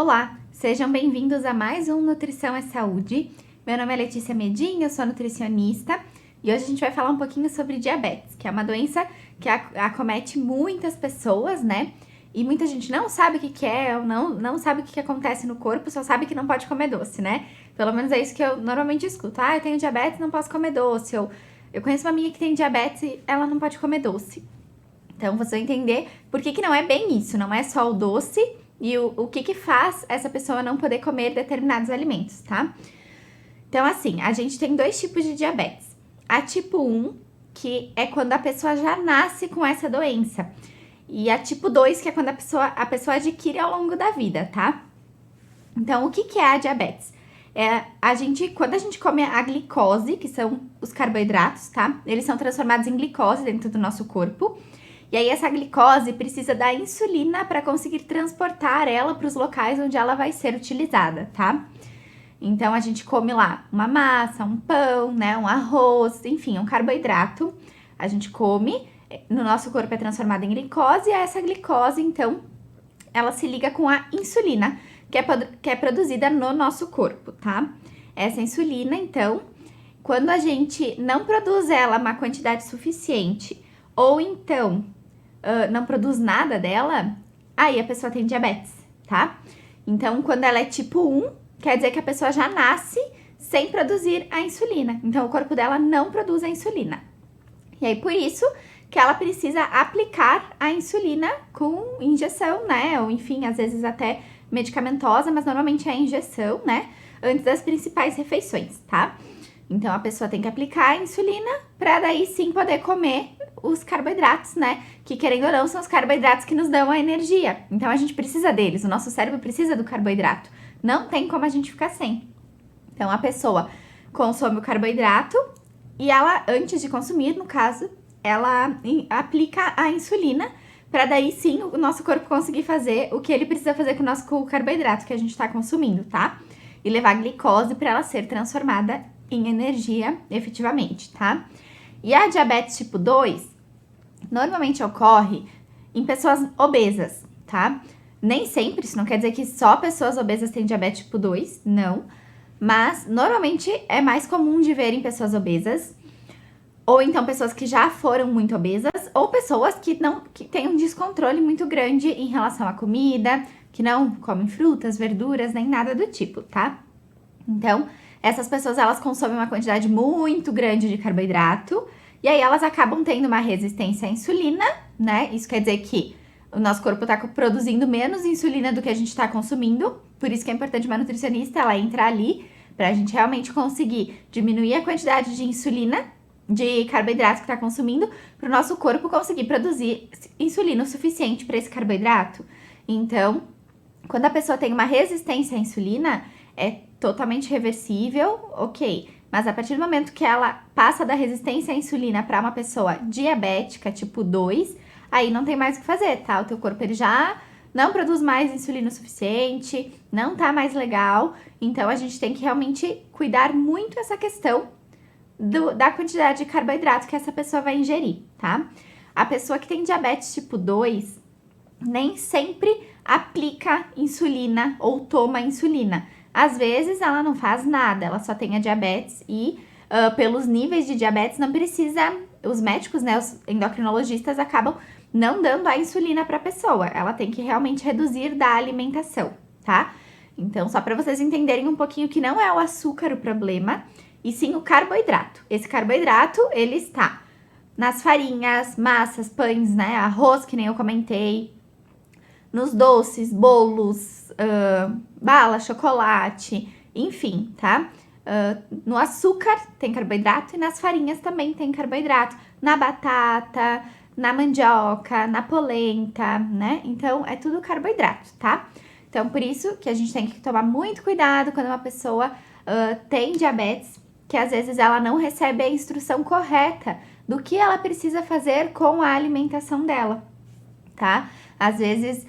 Olá, sejam bem-vindos a mais um Nutrição é Saúde. Meu nome é Letícia Medin, eu sou nutricionista e hoje a gente vai falar um pouquinho sobre diabetes, que é uma doença que acomete muitas pessoas, né? E muita gente não sabe o que é, ou não sabe o que acontece no corpo, só sabe que não pode comer doce, né? Pelo menos é isso que eu normalmente escuto. Ah, eu tenho diabetes, não posso comer doce. Ou eu conheço uma amiga que tem diabetes e ela não pode comer doce. Então, você vai entender por que não é bem isso, não é só o doce e o que faz essa pessoa não poder comer determinados alimentos, tá? Então, assim, a gente tem dois tipos de diabetes. A tipo 1, que é quando a pessoa já nasce com essa doença. E a tipo 2, que é quando a pessoa adquire ao longo da vida, tá? Então, o que é a diabetes? Quando a gente come a glicose, que são os carboidratos, tá? Eles são transformados em glicose dentro do nosso corpo. E aí essa glicose precisa da insulina para conseguir transportar ela para os locais onde ela vai ser utilizada, tá? Então a gente come lá uma massa, um pão, né, um arroz, enfim, um carboidrato. A gente come, no nosso corpo é transformada em glicose e essa glicose, então, ela se liga com a insulina, que é produzida no nosso corpo, tá? Essa insulina, então, quando a gente não produz ela uma quantidade suficiente ou então não produz nada dela, aí a pessoa tem diabetes, tá? Então, quando ela é tipo 1, quer dizer que a pessoa já nasce sem produzir a insulina. Então, o corpo dela não produz a insulina. E aí, por isso que ela precisa aplicar a insulina com injeção, né? Ou, enfim, às vezes até medicamentosa, mas normalmente é injeção, né? Antes das principais refeições, tá? Então, a pessoa tem que aplicar a insulina para daí sim poder comer os carboidratos, né? Que, querendo ou não, são os carboidratos que nos dão a energia. Então, a gente precisa deles, o nosso cérebro precisa do carboidrato. Não tem como a gente ficar sem. Então, a pessoa consome o carboidrato e ela, antes de consumir, no caso, ela aplica a insulina para daí sim o nosso corpo conseguir fazer o que ele precisa fazer com o carboidrato que a gente está consumindo, tá? E levar a glicose para ela ser transformada em energia efetivamente, tá? E a diabetes tipo 2 normalmente ocorre em pessoas obesas, tá? Nem sempre, isso não quer dizer que só pessoas obesas têm diabetes tipo 2, não. Mas normalmente é mais comum de ver em pessoas obesas, ou então pessoas que já foram muito obesas, ou pessoas que têm um descontrole muito grande em relação à comida, que não comem frutas, verduras, nem nada do tipo, tá? Então, essas pessoas, elas consomem uma quantidade muito grande de carboidrato, e aí elas acabam tendo uma resistência à insulina, né? Isso quer dizer que o nosso corpo tá produzindo menos insulina do que a gente tá consumindo, por isso que é importante uma nutricionista, ela entrar ali, pra gente realmente conseguir diminuir a quantidade de insulina, de carboidrato que tá consumindo, pro nosso corpo conseguir produzir insulina o suficiente para esse carboidrato. Então, quando a pessoa tem uma resistência à insulina, é totalmente reversível, ok. Mas a partir do momento que ela passa da resistência à insulina para uma pessoa diabética tipo 2, aí não tem mais o que fazer, tá? O teu corpo ele já não produz mais insulina o suficiente, não tá mais legal. Então, a gente tem que realmente cuidar muito essa questão da quantidade de carboidrato que essa pessoa vai ingerir, tá? A pessoa que tem diabetes tipo 2 nem sempre aplica insulina ou toma insulina. Às vezes ela não faz nada, ela só tem a diabetes e pelos níveis de diabetes não precisa, os médicos, né, os endocrinologistas acabam não dando a insulina para a pessoa, ela tem que realmente reduzir da alimentação, tá? Então, só para vocês entenderem um pouquinho que não é o açúcar o problema, e sim o carboidrato. Esse carboidrato, ele está nas farinhas, massas, pães, né, arroz, que nem eu comentei, nos doces, bolos, bala, chocolate, enfim, tá? No açúcar tem carboidrato e nas farinhas também tem carboidrato. Na batata, na mandioca, na polenta, né? Então, é tudo carboidrato, tá? Então, por isso que a gente tem que tomar muito cuidado quando uma pessoa tem diabetes, que às vezes ela não recebe a instrução correta do que ela precisa fazer com a alimentação dela, tá? Às vezes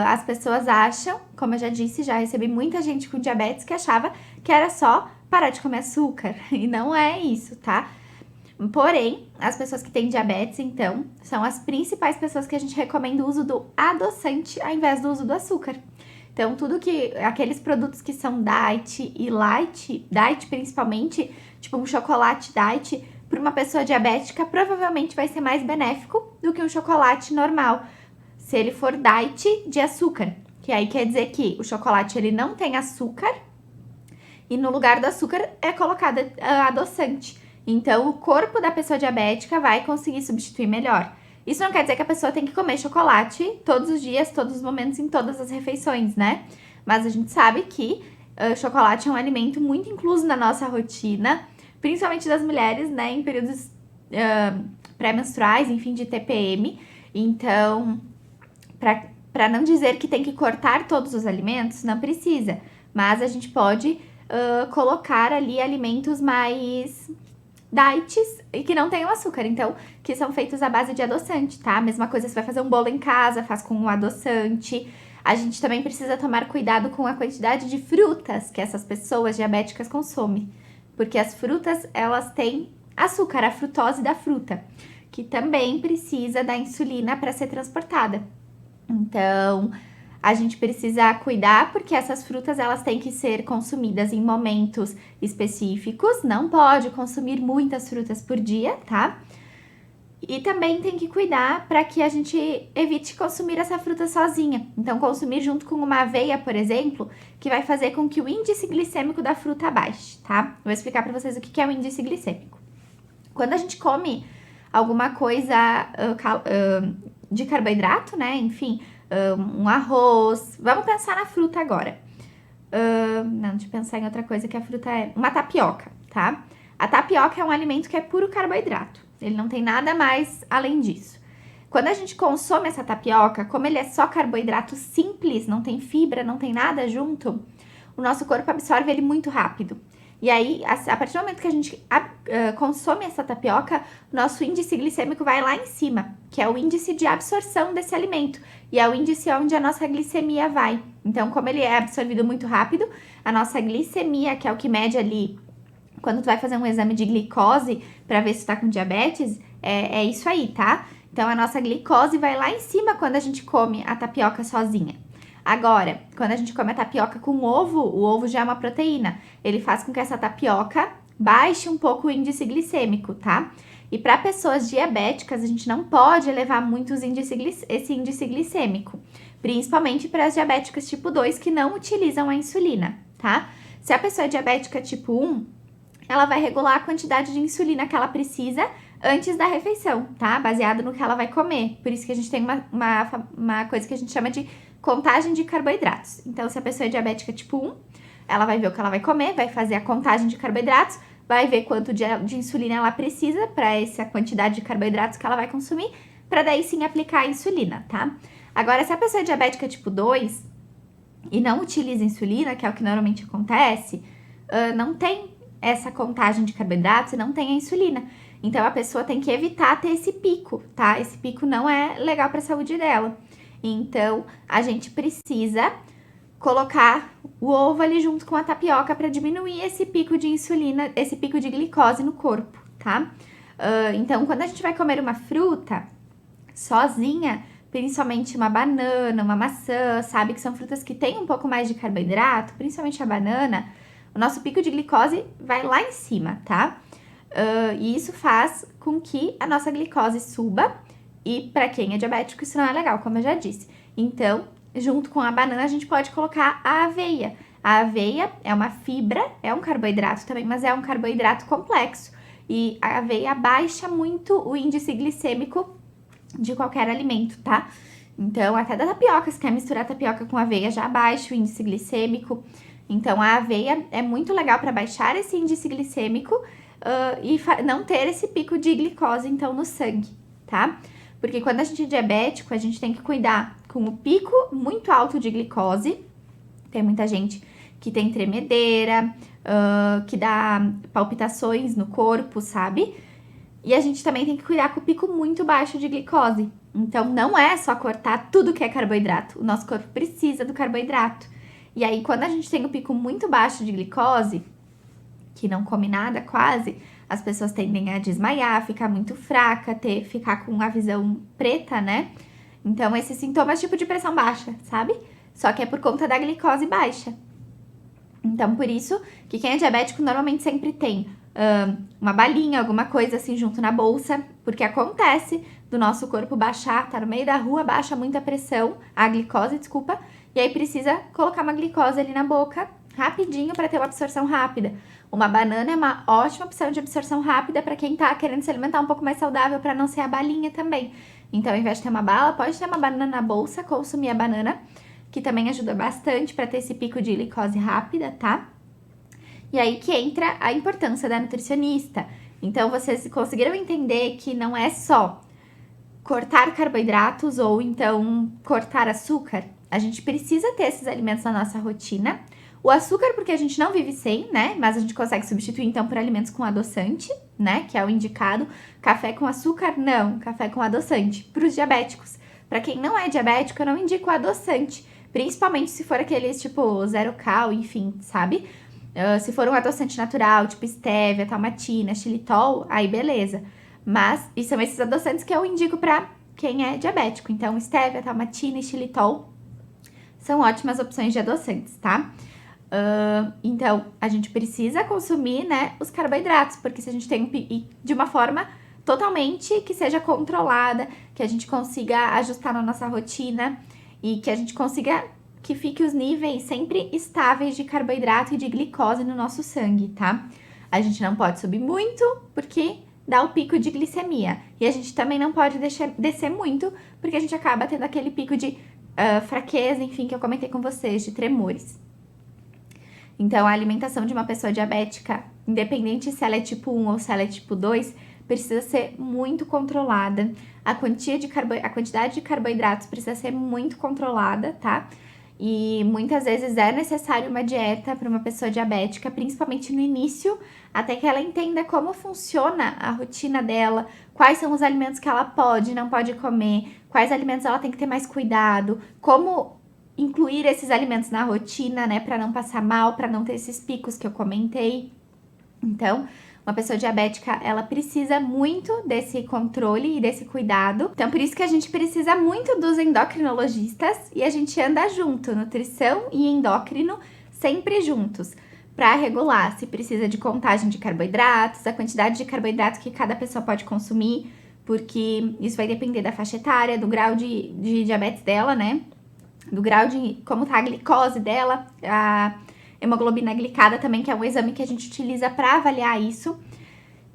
as pessoas acham, como eu já disse, já recebi muita gente com diabetes que achava que era só parar de comer açúcar, e não é isso, tá? Porém, as pessoas que têm diabetes, então, são as principais pessoas que a gente recomenda o uso do adoçante ao invés do uso do açúcar. Então, aqueles produtos que são diet e light, diet principalmente, tipo um chocolate diet, para uma pessoa diabética, provavelmente vai ser mais benéfico do que um chocolate normal, se ele for diet de açúcar. Que aí quer dizer que o chocolate ele não tem açúcar e no lugar do açúcar é colocado adoçante. Então, o corpo da pessoa diabética vai conseguir substituir melhor. Isso não quer dizer que a pessoa tem que comer chocolate todos os dias, todos os momentos, em todas as refeições, né? Mas a gente sabe que chocolate é um alimento muito incluso na nossa rotina, principalmente das mulheres, né? Em períodos pré-menstruais, enfim, de TPM. Então, para não dizer que tem que cortar todos os alimentos, não precisa. Mas a gente pode colocar ali alimentos mais diets e que não tenham açúcar, então, que são feitos à base de adoçante, tá? Mesma coisa, você vai fazer um bolo em casa, faz com um adoçante. A gente também precisa tomar cuidado com a quantidade de frutas que essas pessoas diabéticas consomem, porque as frutas, elas têm açúcar, a frutose da fruta, que também precisa da insulina para ser transportada. Então, a gente precisa cuidar porque essas frutas elas têm que ser consumidas em momentos específicos, não pode consumir muitas frutas por dia, tá? E também tem que cuidar para que a gente evite consumir essa fruta sozinha. Então, consumir junto com uma aveia, por exemplo, que vai fazer com que o índice glicêmico da fruta baixe, tá? Vou explicar para vocês o que é o índice glicêmico. Quando a gente come alguma coisa de carboidrato, né? Enfim, um arroz. Vamos pensar na fruta agora. Não, deixa eu pensar em outra coisa que a fruta é. Uma tapioca, tá? A tapioca é um alimento que é puro carboidrato. Ele não tem nada mais além disso. Quando a gente consome essa tapioca, como ele é só carboidrato simples, não tem fibra, não tem nada junto, o nosso corpo absorve ele muito rápido. E aí, a partir do momento que a gente consome essa tapioca, nosso índice glicêmico vai lá em cima, que é o índice de absorção desse alimento. E é o índice onde a nossa glicemia vai. Então, como ele é absorvido muito rápido, a nossa glicemia, que é o que mede ali, quando tu vai fazer um exame de glicose para ver se tu tá com diabetes, é isso aí, tá? Então, a nossa glicose vai lá em cima quando a gente come a tapioca sozinha. Agora, quando a gente come a tapioca com ovo, o ovo já é uma proteína. Ele faz com que essa tapioca baixe um pouco o índice glicêmico, tá? E para pessoas diabéticas, a gente não pode elevar muito esse índice glicêmico. Principalmente para as diabéticas tipo 2 que não utilizam a insulina, tá? Se a pessoa é diabética tipo 1, ela vai regular a quantidade de insulina que ela precisa antes da refeição, tá? Baseado no que ela vai comer. Por isso que a gente tem uma coisa que a gente chama de contagem de carboidratos. Então, se a pessoa é diabética tipo 1, ela vai ver o que ela vai comer, vai fazer a contagem de carboidratos, vai ver quanto de insulina ela precisa para essa quantidade de carboidratos que ela vai consumir, para daí sim aplicar a insulina, tá? Agora, se a pessoa é diabética tipo 2 e não utiliza insulina, que é o que normalmente acontece, não tem essa contagem de carboidratos e não tem a insulina. Então, a pessoa tem que evitar ter esse pico, tá? Esse pico não é legal para a saúde dela. Então, a gente precisa colocar o ovo ali junto com a tapioca para diminuir esse pico de insulina, esse pico de glicose no corpo, tá? Então, quando a gente vai comer uma fruta sozinha, principalmente uma banana, uma maçã, sabe? Que são frutas que têm um pouco mais de carboidrato, principalmente a banana, o nosso pico de glicose vai lá em cima, tá? E isso faz com que a nossa glicose suba. E para quem é diabético, isso não é legal, como eu já disse. Então, junto com a banana, a gente pode colocar a aveia. A aveia é uma fibra, é um carboidrato também, mas é um carboidrato complexo. E a aveia baixa muito o índice glicêmico de qualquer alimento, tá? Então, até da tapioca, se quer misturar tapioca com aveia, já baixa o índice glicêmico. Então, a aveia é muito legal para baixar esse índice glicêmico e não ter esse pico de glicose, então, no sangue, tá? Porque quando a gente é diabético, a gente tem que cuidar com o pico muito alto de glicose. Tem muita gente que tem tremedeira, que dá palpitações no corpo, sabe? E a gente também tem que cuidar com o pico muito baixo de glicose. Então, não é só cortar tudo que é carboidrato. O nosso corpo precisa do carboidrato. E aí, quando a gente tem o pico muito baixo de glicose, que não come nada quase, as pessoas tendem a desmaiar, ficar muito fraca, ficar com a visão preta, né? Então, esses sintomas tipo de pressão baixa, sabe? só que é por conta da glicose baixa. Então, por isso que quem é diabético normalmente sempre tem uma balinha, alguma coisa assim junto na bolsa, porque acontece do nosso corpo baixar, tá no meio da rua, baixa muita pressão, a glicose, desculpa, e aí precisa colocar uma glicose ali na boca rapidinho para ter uma absorção rápida. Uma banana é uma ótima opção de absorção rápida para quem tá querendo se alimentar um pouco mais saudável, para não ser a balinha também. Então, ao invés de ter uma bala, pode ter uma banana na bolsa, consumir a banana, que também ajuda bastante para ter esse pico de glicose rápida, tá? E aí que entra a importância da nutricionista. Então, vocês conseguiram entender que não é só cortar carboidratos ou então cortar açúcar. A gente precisa ter esses alimentos na nossa rotina. O açúcar, porque a gente não vive sem, né? Mas a gente consegue substituir, então, por alimentos com adoçante, né? Que é o indicado. Café com açúcar, não. Café com adoçante. Para os diabéticos. Para quem não é diabético, eu não indico adoçante. Principalmente se for aqueles, tipo, zero cal, enfim, sabe? Se for um adoçante natural, tipo stevia, talmatina, xilitol, aí beleza. Mas, e são esses adoçantes que eu indico pra quem é diabético. Então, stevia, talmatina e xilitol são ótimas opções de adoçantes, tá? Então, a gente precisa consumir, né, os carboidratos, porque se a gente tem de uma forma totalmente que seja controlada, que a gente consiga ajustar na nossa rotina e que a gente consiga que fique os níveis sempre estáveis de carboidrato e de glicose no nosso sangue, tá? A gente não pode subir muito, porque dá o pico de glicemia. E a gente também não pode descer muito, porque a gente acaba tendo aquele pico de fraqueza, enfim, que eu comentei com vocês, de tremores. Então, a alimentação de uma pessoa diabética, independente se ela é tipo 1 ou se ela é tipo 2, precisa ser muito controlada. A quantidade de carboidratos precisa ser muito controlada, tá? E muitas vezes é necessário uma dieta para uma pessoa diabética, principalmente no início, até que ela entenda como funciona a rotina dela, quais são os alimentos que ela pode e não pode comer, quais alimentos ela tem que ter mais cuidado, como incluir esses alimentos na rotina, né, para não passar mal, para não ter esses picos que eu comentei. Então, uma pessoa diabética, ela precisa muito desse controle e desse cuidado. Então, por isso que a gente precisa muito dos endocrinologistas e a gente anda junto, nutrição e endócrino, sempre juntos, para regular se precisa de contagem de carboidratos, a quantidade de carboidratos que cada pessoa pode consumir, porque isso vai depender da faixa etária, do grau de diabetes dela, né? Do grau de como tá a glicose dela, a hemoglobina glicada também, que é um exame que a gente utiliza para avaliar isso.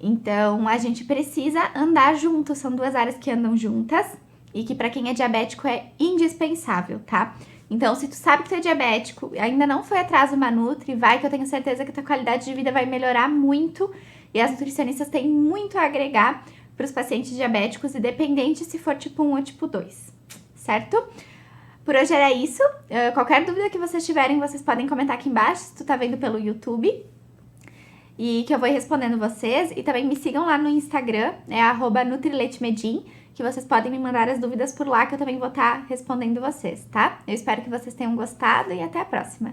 Então, a gente precisa andar junto, são duas áreas que andam juntas e que para quem é diabético é indispensável, tá? Então, se tu sabe que tu é diabético, ainda não foi atrás uma Nutri, vai que eu tenho certeza que a tua qualidade de vida vai melhorar muito e as nutricionistas têm muito a agregar para os pacientes diabéticos, independente se for tipo 1 ou tipo 2, certo? Por hoje era isso. Qualquer dúvida que vocês tiverem, vocês podem comentar aqui embaixo, se tu tá vendo pelo YouTube. E que eu vou respondendo vocês. E também me sigam lá no Instagram, @NutriLeiteMedin, que vocês podem me mandar as dúvidas por lá, que eu também vou estar respondendo vocês, tá? Eu espero que vocês tenham gostado e até a próxima.